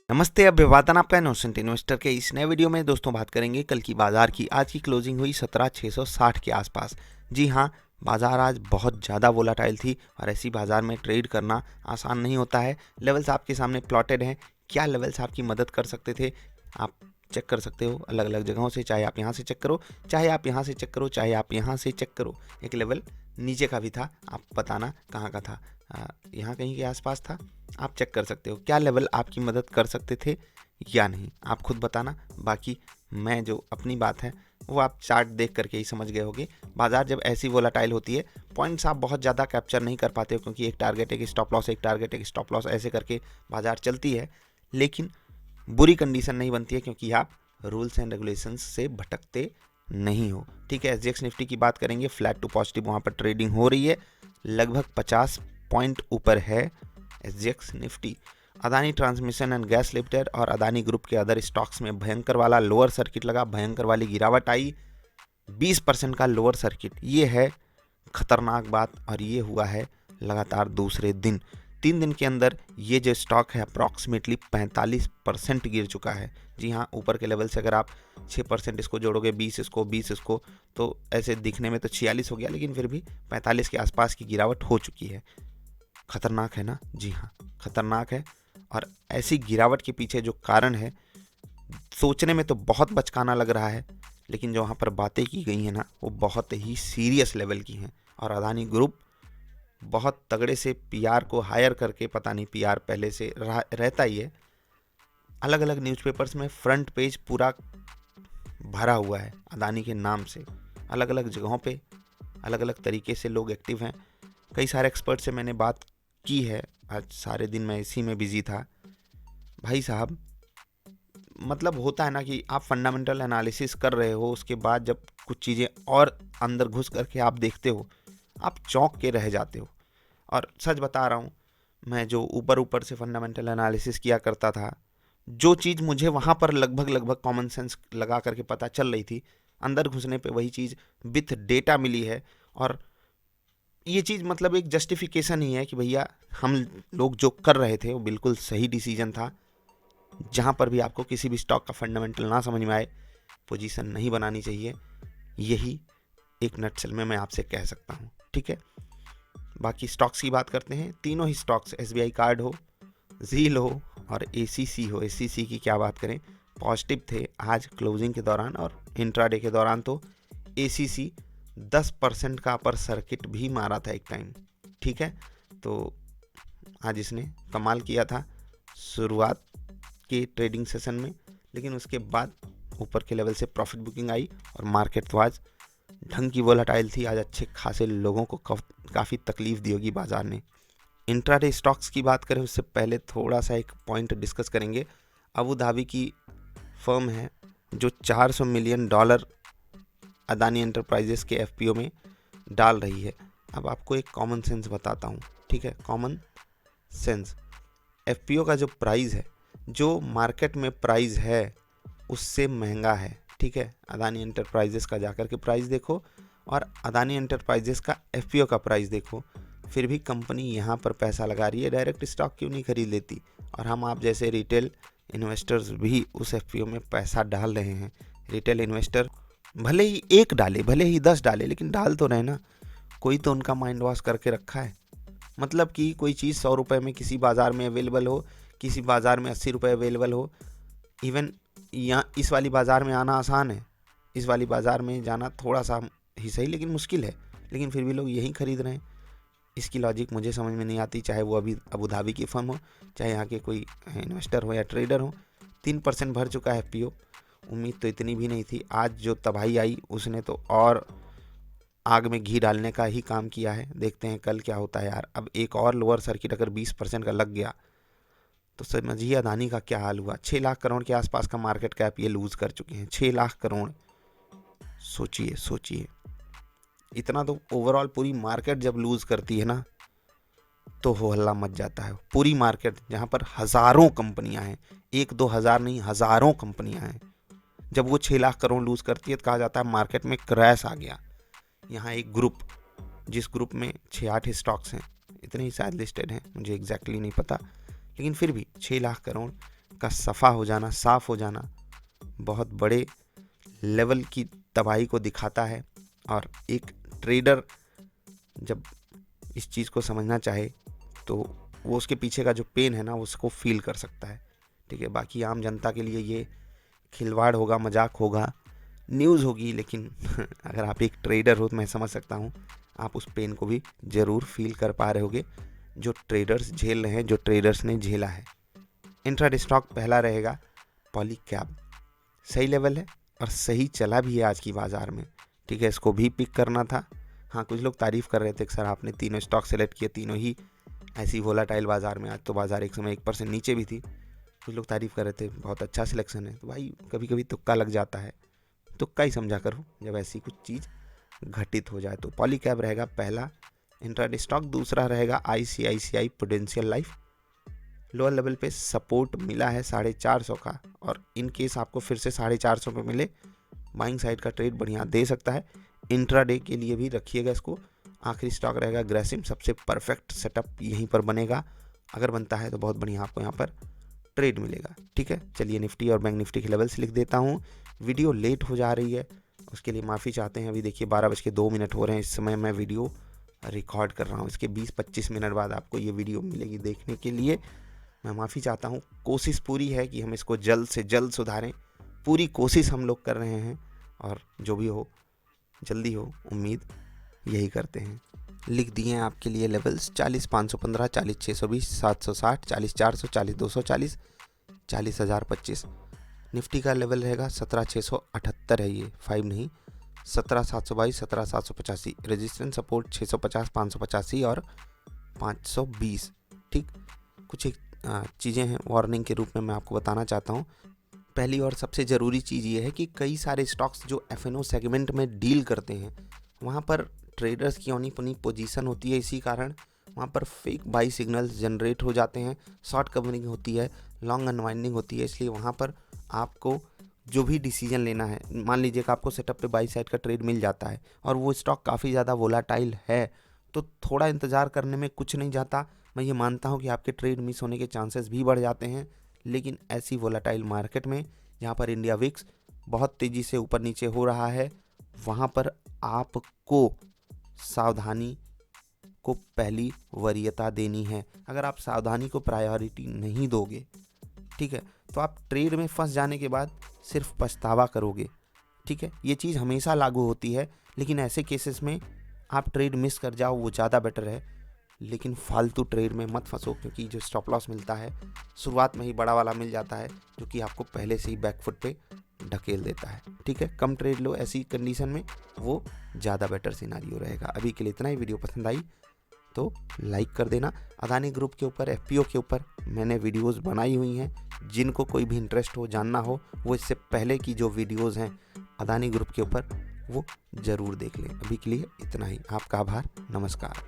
नमस्ते, अभिवादन आपका इनोसेंट इन्वेस्टर के इस नए वीडियो में दोस्तों बात करेंगे कल की बाजार की। आज की क्लोजिंग हुई 17,660 के आसपास। जी हाँ, बाजार आज बहुत ज़्यादा वोलाटाइल थी और ऐसी बाजार में ट्रेड करना आसान नहीं होता है। लेवल्स आपके सामने प्लॉटेड हैं। क्या लेवल्स आपकी मदद कर सकते थे आप चेक कर सकते हो अलग अलग जगहों से। चाहे आप यहाँ से चेक करो, चाहे आप यहाँ से चेक करो, चाहे आप यहाँ से चेक करो। एक लेवल नीचे का भी था, आप बताना कहाँ का था। यहाँ कहीं के आसपास था। आप चेक कर सकते हो क्या लेवल आपकी मदद कर सकते थे या नहीं, आप खुद बताना। बाकी मैं जो अपनी बात है वो आप चार्ट देख करके ही समझ गए होंगे। बाजार जब ऐसी वोलाटाइल होती है, पॉइंट्स आप बहुत ज़्यादा कैप्चर नहीं कर पाते हो, क्योंकि एक टारगेट एक स्टॉप लॉस, एक टारगेट एक स्टॉप लॉस, ऐसे करके बाजार चलती है। लेकिन बुरी कंडीशन नहीं बनती है, क्योंकि आप रूल्स एंड रेगुलेशंस से भटकते नहीं हो। ठीक है, एसजीएक्स निफ्टी की बात करेंगे। फ्लैट टू पॉजिटिव वहाँ पर ट्रेडिंग हो रही है, लगभग 50 पॉइंट ऊपर है SGX Nifty. Adani transmission and gas limited और अदानी ग्रुप के अदर स्टॉक्स में भयंकर वाला लोअर सर्किट लगा, भयंकर वाली गिरावट आई। 20% का लोअर सर्किट, ये है खतरनाक बात, और ये हुआ है लगातार दूसरे दिन। 3 दिन के अंदर ये जो स्टॉक है अप्रॉक्सीमेटली 45% गिर चुका है। जी हाँ, ऊपर के लेवल से अगर आप 6% इसको जोड़ोगे, 20 इसको, 20 इसको, तो ऐसे दिखने में तो 46 हो गया, लेकिन फिर भी 45 के आसपास की गिरावट हो चुकी है। खतरनाक है ना? जी हाँ, खतरनाक है। और ऐसी गिरावट के पीछे जो कारण है, सोचने में तो बहुत बचकाना लग रहा है, लेकिन जो वहाँ पर बातें की गई हैं ना, वो बहुत ही सीरियस लेवल की हैं। और अदानी ग्रुप बहुत तगड़े से पीआर को हायर करके, पता नहीं पीआर पहले से रहता ही है, अलग अलग न्यूज़पेपर्स में फ्रंट पेज पूरा भरा हुआ है अदानी के नाम से। अलग अलग जगहों पे अलग अलग तरीके से लोग एक्टिव हैं। कई सारे एक्सपर्ट से मैंने बात की है। आज सारे दिन मैं इसी में बिजी था। भाई साहब, मतलब होता है ना कि आप फंडामेंटल एनालिसिस कर रहे हो, उसके बाद जब कुछ चीज़ें और अंदर घुस करके आप देखते हो, आप चौंक के रह जाते हो। और सच बता रहा हूँ, मैं जो ऊपर ऊपर से फंडामेंटल एनालिसिस किया करता था, जो चीज़ मुझे वहाँ पर लगभग लगभग कॉमन सेंस लगा करके पता चल रही थी, अंदर घुसने पे वही चीज़ विथ डेटा मिली है। और ये चीज़ मतलब एक जस्टिफिकेशन ही है कि भैया हम लोग जो कर रहे थे वो बिल्कुल सही डिसीजन था। जहाँ पर भी आपको किसी भी स्टॉक का फंडामेंटल ना समझ में आए, पोजीशन नहीं बनानी चाहिए। यही एक नटसेल में मैं आपसे कह सकता हूँ। ठीक है, बाकी स्टॉक्स की बात करते हैं। तीनों ही स्टॉक्स, एसबीआई कार्ड हो, जील हो और एसीसी हो, एसीसी की क्या बात करें, पॉजिटिव थे आज क्लोजिंग के दौरान। और इंट्राडे के दौरान तो एसीसी 10% का अपर सर्किट भी मारा था एक टाइम। ठीक है, तो आज इसने कमाल किया था शुरुआत के ट्रेडिंग सेशन में, लेकिन उसके बाद ऊपर के लेवल से प्रॉफिट बुकिंग आई और मार्केट तो आज ढंग की वोलेटाइल थी। आज अच्छे खासे लोगों को काफ़ी तकलीफ दी होगी बाजार ने। इंट्राडे स्टॉक्स की बात करें उससे पहले थोड़ा सा एक पॉइंट डिस्कस करेंगे। अबू धाबी की फर्म है जो $400 मिलियन अदानी एंटरप्राइजेस के एफपीओ में डाल रही है। अब आपको एक कॉमन सेंस बताता हूँ। ठीक है, कॉमन सेंस, एफपीओ का जो प्राइस है, जो मार्केट में प्राइस है उससे महंगा है। ठीक है, अदानी एंटरप्राइजेस का जाकर के प्राइस देखो और अदानी एंटरप्राइजेस का एफपीओ का प्राइस देखो, फिर भी कंपनी यहाँ पर पैसा लगा रही है। डायरेक्ट स्टॉक क्यों नहीं खरीद लेती? और हम आप जैसे रिटेल इन्वेस्टर्स भी उस एफपीओ में पैसा डाल रहे हैं। रिटेल इन्वेस्टर भले ही एक डाले, भले ही 10 डाले, लेकिन डाल तो रहे ना। कोई तो उनका माइंड वॉश करके रखा है। मतलब कि कोई चीज़ 100 रुपये में किसी बाज़ार में अवेलेबल हो, किसी बाज़ार में 80 रुपये अवेलेबल हो। इवन यहाँ इस वाली बाज़ार में आना आसान है, इस वाली बाज़ार में जाना थोड़ा सा ही सही लेकिन मुश्किल है, लेकिन फिर भी लोग यही खरीद रहे हैं। इसकी लॉजिक मुझे समझ में नहीं आती, चाहे वो अभी अबू धाबी की फर्म हो, चाहे यहाँ के कोई इन्वेस्टर हो या ट्रेडर हो। 3% भर चुका है एफपीओ। उम्मीद तो इतनी भी नहीं थी। आज जो तबाही आई उसने तो और आग में घी डालने का ही काम किया है। देखते हैं कल क्या होता है यार। अब एक और लोअर सर्किट अगर 20% का लग गया तो समझिए अदानी का क्या हाल हुआ। 6 लाख करोड़ के आसपास का मार्केट कैप ये लूज कर चुके हैं। 6 लाख करोड़, सोचिए सोचिए, इतना तो ओवरऑल पूरी मार्केट जब लूज करती है ना तो हो हल्ला मच जाता है। पूरी मार्केट जहाँ पर हज़ारों कंपनियां हैं, 1-2 हज़ार नहीं, हज़ारों कंपनियां हैं, जब वो 6 लाख करोड़ लूज करती है तो कहा जाता है मार्केट में क्रैश आ गया। यहाँ एक ग्रुप, जिस ग्रुप में 6-8 स्टॉक्स हैं, इतने ही शायद लिस्टेड हैं, मुझे एग्जैक्टली नहीं पता, लेकिन फिर भी 6 लाख करोड़ का सफ़ा हो जाना, साफ़ हो जाना बहुत बड़े लेवल की तबाही को दिखाता है। और एक ट्रेडर जब इस चीज़ को समझना चाहे तो वो उसके पीछे का जो पेन है ना उसको फील कर सकता है। ठीक है, बाकी आम जनता के लिए ये खिलवाड़ होगा, मजाक होगा, न्यूज़ होगी, लेकिन अगर आप एक ट्रेडर हो तो मैं समझ सकता हूँ आप उस पेन को भी ज़रूर फील कर पा रहे होगे जो ट्रेडर्स झेल रहे हैं, जो ट्रेडर्स ने झेला है। इंट्राडे स्टॉक पहला रहेगा पॉलीकैब। सही लेवल है और सही चला भी है आज की बाज़ार में। ठीक है, इसको भी पिक करना था। हाँ, कुछ लोग तारीफ़ कर रहे थे कि सर आपने तीनों स्टॉक सेलेक्ट किए, तीनों ही ऐसी वोलाटाइल बाज़ार में। आज तो बाज़ार एक समय 1% नीचे भी थी। कुछ लोग तारीफ़ कर रहे थे बहुत अच्छा सिलेक्शन है। तो भाई कभी कभी तुक्का लग जाता है, तुक्का ही समझा करो जब ऐसी कुछ चीज़ घटित हो जाए। तो पॉलीकैब रहेगा पहला इंट्राडे स्टॉक। दूसरा रहेगा ICICI prudential life. Lower level पे सपोर्ट मिला है 450 का, और इन केस आपको फिर से 450 पे मिले, बाइंग साइड का ट्रेड बढ़िया दे सकता है। इंट्राडे के लिए भी रखिएगा इसको। आखिरी स्टॉक रहेगा ग्रेसिम। सबसे परफेक्ट सेटअप यहीं पर बनेगा, अगर बनता है तो बहुत बढ़िया आपको यहाँ पर ट्रेड मिलेगा। ठीक है, चलिए निफ्टी और बैंक निफ्टी के लेवल्स लिख देता हूँ। वीडियो लेट हो जा रही है, उसके लिए माफ़ी चाहते हैं। अभी देखिए 12:02 हो रहे हैं, इस समय मैं वीडियो रिकॉर्ड कर रहा हूँ। इसके 20-25 मिनट बाद आपको ये वीडियो मिलेगी देखने के लिए। मैं माफ़ी चाहता हूँ। कोशिश पूरी है कि हम इसको जल्द से जल्द सुधारें, पूरी कोशिश हम लोग कर रहे हैं, और जो भी हो जल्दी हो, उम्मीद यही करते हैं। लिख दिए हैं आपके लिए लेवल्स 40,515, 40,620, 760, 40,400, 40,240, 40,025। निफ्टी का लेवल रहेगा 17,678 है, ये 5 नहीं, 17,722, 17,785। रेजिस्टेंस सपोर्ट 650, 585 और 520। ठीक, कुछ एक चीज़ें हैं वार्निंग के रूप में मैं आपको बताना चाहता हूँ। पहली और सबसे ज़रूरी चीज़ ये है कि कई सारे स्टॉक्स जो FNO सेगमेंट में डील करते हैं वहाँ पर ट्रेडर्स की औनी पुनी पोजीशन होती है। इसी कारण वहाँ पर फेक बाई सिग्नल्स जनरेट हो जाते हैं, शॉर्ट कवरिंग होती है, लॉन्ग अनवाइंडिंग होती है। इसलिए वहाँ पर आपको जो भी डिसीजन लेना है, मान लीजिए कि आपको सेटअप पे बाई साइड का ट्रेड मिल जाता है और वो स्टॉक काफ़ी ज़्यादा वोलाटाइल है, तो थोड़ा इंतज़ार करने में कुछ नहीं जाता। मैं ये मानता हूँ कि आपके ट्रेड मिस होने के चांसेस भी बढ़ जाते हैं, लेकिन ऐसी वोलाटाइल मार्केट में जहाँ पर इंडिया विक्स बहुत तेज़ी से ऊपर नीचे हो रहा है, वहाँ पर आपको सावधानी को पहली वरीयता देनी है। अगर आप सावधानी को प्रायोरिटी नहीं दोगे, ठीक है, तो आप ट्रेड में फंस जाने के बाद सिर्फ पछतावा करोगे। ठीक है, ये चीज़ हमेशा लागू होती है, लेकिन ऐसे केसेस में आप ट्रेड मिस कर जाओ वो ज़्यादा बेटर है। लेकिन फालतू ट्रेड में मत फंसो, क्योंकि जो स्टॉप लॉस मिलता है शुरुआत में ही बड़ा वाला मिल जाता है, जो कि आपको पहले से ही बैकफुट पे ढकेल देता है। ठीक है, कम ट्रेड लो ऐसी कंडीशन में, वो ज़्यादा बेटर सिनारियो रहेगा। अभी के लिए इतना ही। वीडियो पसंद आई तो लाइक कर देना। अदानी ग्रुप के ऊपर, FPO के ऊपर मैंने वीडियोस बनाई हुई हैं, जिनको कोई भी इंटरेस्ट हो, जानना हो, वो इससे पहले की जो वीडियोस हैं अदानी ग्रुप के ऊपर वो ज़रूर देख लें। अभी के लिए इतना ही। आपका आभार, नमस्कार।